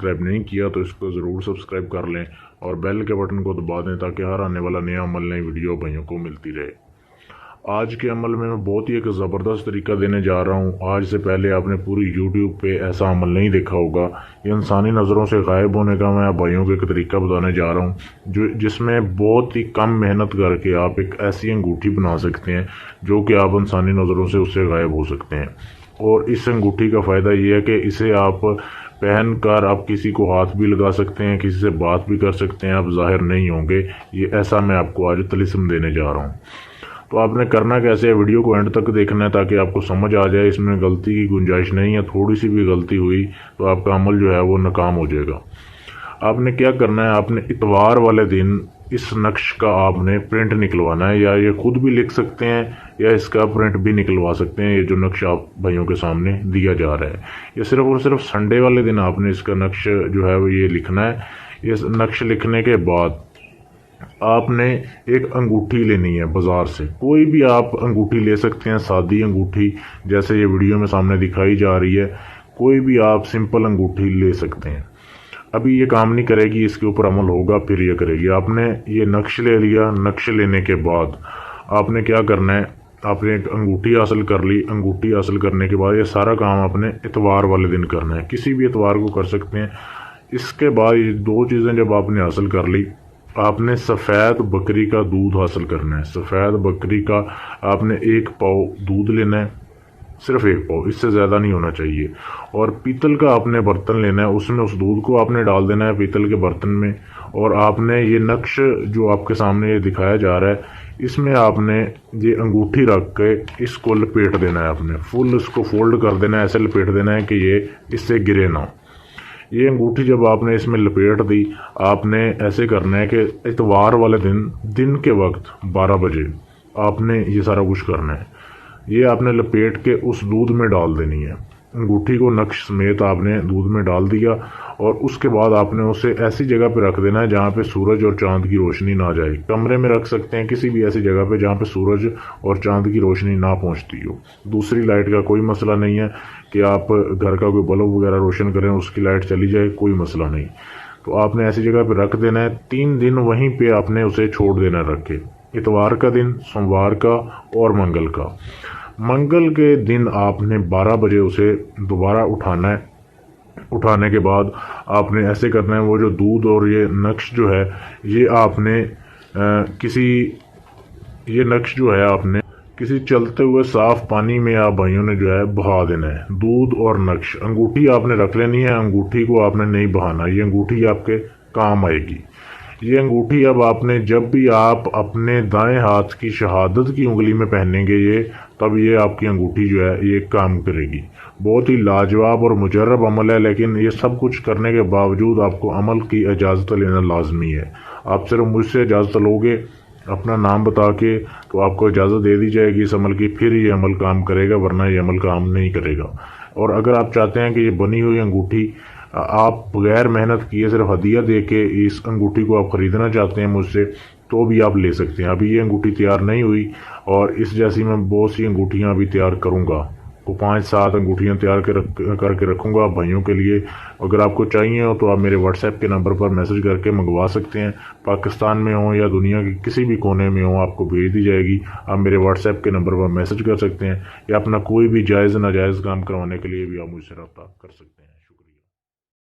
Subscribe नहीं किया तो इसको ज़रूर सब्सक्राइब कर लें और बेल के बटन को दबा दें ताकि हर आने वाला नया अमल नई वीडियो भाइयों को मिलती रहे। आज के अमल में मैं बहुत ही एक ज़बरदस्त तरीका देने जा रहा हूँ। आज से पहले आपने पूरी यूट्यूब पे ऐसा अमल नहीं देखा होगा। ये इंसानी नज़रों से गायब होने का मैं आप भाइयों को एक तरीका बताने जा रहा हूँ जिसमें बहुत ही कम मेहनत करके आप एक ऐसी अंगूठी बना सकते हैं जो कि आप इंसानी नज़रों से उससे गायब हो सकते हैं। और इस अंगूठी का फ़ायदा ये है कि इसे आप पहन कर आप किसी को हाथ भी लगा सकते हैं, किसी से बात भी कर सकते हैं, आप ज़ाहिर नहीं होंगे। ये ऐसा मैं आपको आज तिलिस्म देने जा रहा हूँ। तो आपने करना कैसे है, वीडियो को एंड तक देखना है ताकि आपको समझ आ जाए। इसमें गलती की गुंजाइश नहीं है। थोड़ी सी भी गलती हुई तो आपका अमल जो है वो नाकाम हो जाएगा। आपने क्या करना है, आपने इतवार वाले दिन इस नक्श का आपने प्रिंट निकलवाना है, या ये खुद भी लिख सकते हैं या इसका प्रिंट भी निकलवा सकते हैं। ये जो नक्श आप भाइयों के सामने दिया जा रहा है, ये सिर्फ और सिर्फ संडे वाले दिन आपने इसका नक्श जो है वो ये लिखना है। इस नक्श लिखने के बाद आपने एक अंगूठी लेनी है बाज़ार से। कोई भी आप अंगूठी ले सकते हैं, सादी अंगूठी जैसे ये वीडियो में सामने दिखाई जा रही है। कोई भी आप सिंपल अंगूठी ले सकते हैं। अभी ये काम नहीं करेगी, इसके ऊपर अमल होगा फिर ये करेगी। आपने ये नक्श ले लिया। नक्श लेने के बाद आपने क्या करना है, आपने एक अंगूठी हासिल कर ली। अंगूठी हासिल करने के बाद ये सारा काम आपने इतवार वाले दिन करना है। किसी भी इतवार को कर सकते हैं। इसके बाद ये दो चीज़ें जब आपने हासिल कर ली, आपने सफ़ेद बकरी का दूध हासिल करना है। सफ़ेद बकरी का आपने 1 पाव दूध लेना है, सिर्फ 1 पाव, इससे ज़्यादा नहीं होना चाहिए। और पीतल का आपने बर्तन लेना है, उसमें उस दूध को आपने डाल देना है पीतल के बर्तन में। और आपने ये नक्श जो आपके सामने ये दिखाया जा रहा है, इसमें आपने ये अंगूठी रख के इसको लपेट देना है। आपने फुल इसको फोल्ड कर देना है, ऐसे लपेट देना है कि ये इससे गिरे ना। ये अंगूठी जब आपने इसमें लपेट दी, आपने ऐसे करना है कि इतवार वाले दिन के वक्त 12 बजे आपने ये सारा कुछ करना है। ये आपने लपेट के उस दूध में डाल देनी है। अंगूठी को नक्श समेत आपने दूध में डाल दिया और उसके बाद आपने उसे ऐसी जगह पे रख देना है जहाँ पे सूरज और चांद की रोशनी ना जाए। कमरे में रख सकते हैं, किसी भी ऐसी जगह पे जहाँ पे सूरज और चांद की रोशनी ना पहुँचती हो। दूसरी लाइट का कोई मसला नहीं है कि आप घर का कोई बल्ब वगैरह रोशन करें, उसकी लाइट चली जाए, कोई मसला नहीं। तो आपने ऐसी जगह पर रख देना है। 3 दिन वहीं पर आपने उसे छोड़ देना रख के, इतवार का दिन, सोमवार का और मंगल का। मंगल के दिन आपने 12 बजे उसे दोबारा उठाना है। उठाने के बाद आपने ऐसे करना है, वो जो दूध और ये नक्श जो है ये आपने ये नक्श जो है आपने किसी चलते हुए साफ पानी में आप भाइयों ने जो है बहा देना है। दूध और नक्श, अंगूठी आपने रख लेनी है, अंगूठी को आपने नहीं बहाना। ये अंगूठी आपके काम आएगी। ये अंगूठी अब आपने जब भी आप अपने दाएं हाथ की शहादत की उंगली में पहनेंगे ये, तब ये आपकी अंगूठी जो है ये काम करेगी। बहुत ही लाजवाब और मुजर्रब अमल है, लेकिन ये सब कुछ करने के बावजूद आपको अमल की इजाज़त लेना लाजमी है। आप सिर्फ मुझसे इजाज़त लोगे अपना नाम बता के, तो आपको इजाज़त दे दी जाएगी इस अमल की, फिर ये अमल काम करेगा, वरना ये अमल काम नहीं करेगा। और अगर आप चाहते हैं कि ये बनी हुई अंगूठी आप बगैर मेहनत किए सिर्फ हदिया दे के इस अंगूठी को आप ख़रीदना चाहते हैं मुझसे, तो भी आप ले सकते हैं। अभी ये अंगूठी तैयार नहीं हुई और इस जैसी मैं बहुत सी अंगूठियाँ अभी तैयार करूँगा। वो 5-7 अंगूठियाँ तैयार करके रखूँगा आप भाइयों के लिए। अगर आपको चाहिए हो तो आप मेरे व्हाट्सएप के नंबर पर मैसेज करके मंगवा सकते हैं। पाकिस्तान में हो या दुनिया के किसी भी कोने में हो, आपको भेज दी जाएगी। आप मेरे व्हाट्सएप के नंबर पर मैसेज कर सकते हैं, या अपना कोई भी जायज़ नाजायज़ काम करवाने के लिए भी आप मुझसे रब्ता कर सकते हैं।